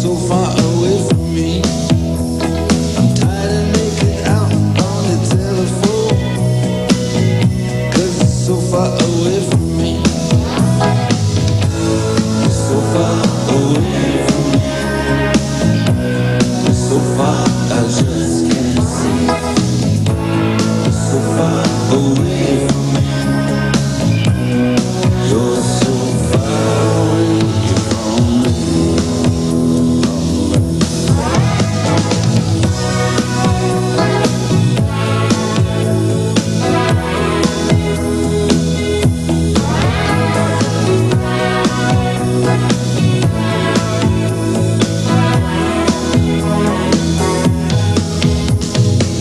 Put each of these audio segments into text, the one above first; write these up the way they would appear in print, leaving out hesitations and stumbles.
so far away from me. I'm tired of making out on the telephone, 'cause it's so far away from me. It's so far away from me. It's so far I just can't see. It's so far away from me. You're so far away from me.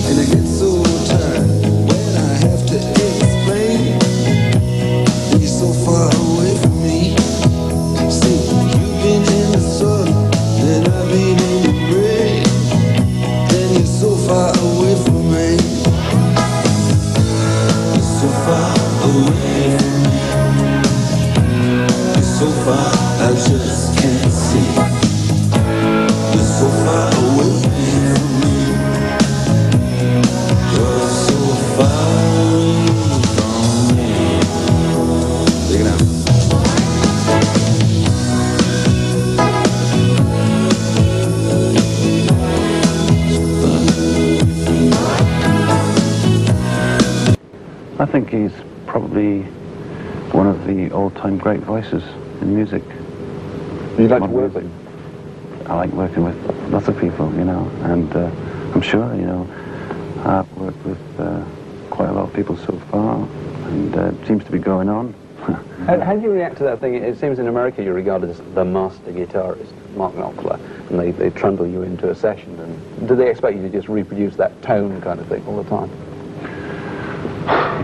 And I get so tired when I have to explain. You're so far away from me. See, you've been in the sun and I've been in the rain, and you're so far away from me. You're so far away from me. You're so far I just can't see. You're so far away from me. You're so far away from me. Take it out. I think he's probably one of the all-time great voices in music. You'd like to work with him? I like working with lots of people, you know, and I'm sure, you know, I've worked with quite a lot of people so far, and it seems to be going on. How do you react to that thing? It seems in America you're regarded as the master guitarist, Mark Knopfler, and they trundle you into a session. And do they expect you to just reproduce that tone kind of thing all the time?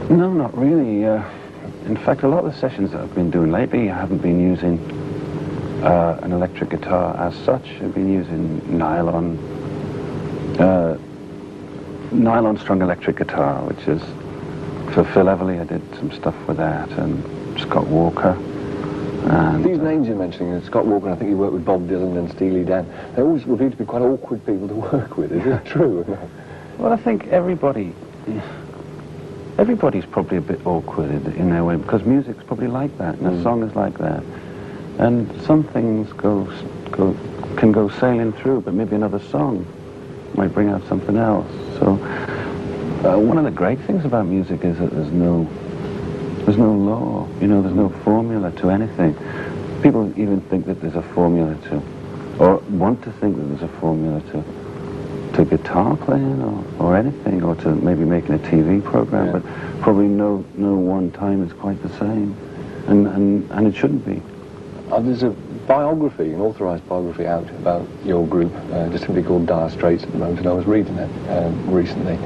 No, not really. In fact, a lot of the sessions that I've been doing lately, I haven't been using an electric guitar as such. I've been using nylon strung electric guitar, which is for Phil Everly. I did some stuff with that, and Scott Walker. And these names you're mentioning, Scott Walker, I think you worked with Bob Dylan and Steely Dan. They always reveal to be quite awkward people to work with. Is that true? Well, I think everybody's probably a bit awkward in their way, because music's probably like that, and a song is like that. And some things can go sailing through, but maybe another song might bring out something else. So one of the great things about music is that there's no law, you know, there's no formula to anything. People even think that there's a formula to, or want to think that there's a formula to guitar playing or anything, or to maybe making a TV program, but probably no one time is quite the same, and it shouldn't be. There's a biography, an authorised biography out about your group, just simply called Dire Straits at the moment, and I was reading it recently.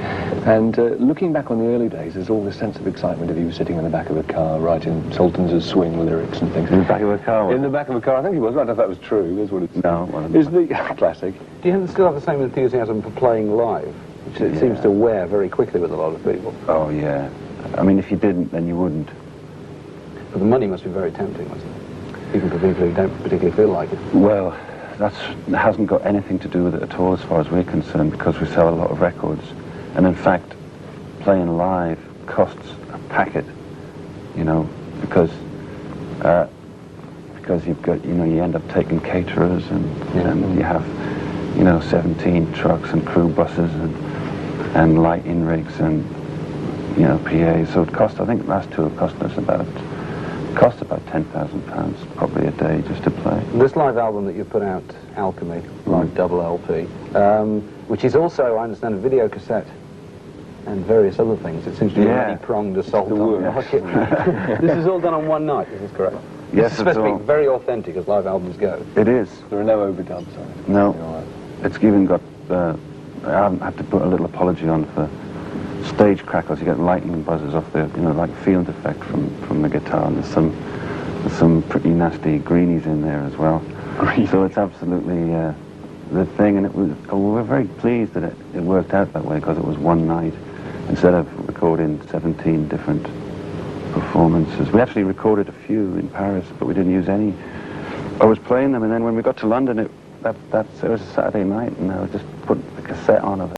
And looking back on the early days, there's all this sense of excitement of you sitting in the back of a car writing Sultans' Swing lyrics and things. In the back of a car? In the back of a car, I think he was. I don't know if that was true. That's what it's. No. It's the classic. Do you still have the same enthusiasm for playing live, which it seems to wear very quickly with a lot of people? Oh, yeah. I mean, if you didn't, then you wouldn't. But the money must be very tempting, mustn't it? Even for people who don't particularly feel like it. Well, that hasn't got anything to do with it at all as far as we're concerned, because we sell a lot of records. And in fact, playing live costs a packet, you know, because you've got, you know, you end up taking caterers and you have, you know, 17 trucks and crew buses and lighting rigs and, you know, PAs. So it cost, I think the last two have cost us about £10,000 probably a day just to play. This live album that you put out, Alchemy, live double LP, which is also, I understand, a video cassette and various other things. It seems to be a many-pronged assault on the market. This is all done on one night, is this correct? Yes, it's supposed to be very authentic as live albums go. It is. There are no overdubs on it. No. It's even got, I had to put a little apology on for stage crackles. You get lightning buzzes off the, you know, like field effect from the guitar, and there's some pretty nasty greenies in there as well. So it's absolutely the thing, and we're very pleased that it worked out that way, because it was one night instead of recording 17 different performances. We actually recorded a few in Paris, but we didn't use any. I was playing them, and then when we got to London, it was a Saturday night, and I just put the cassette on of it.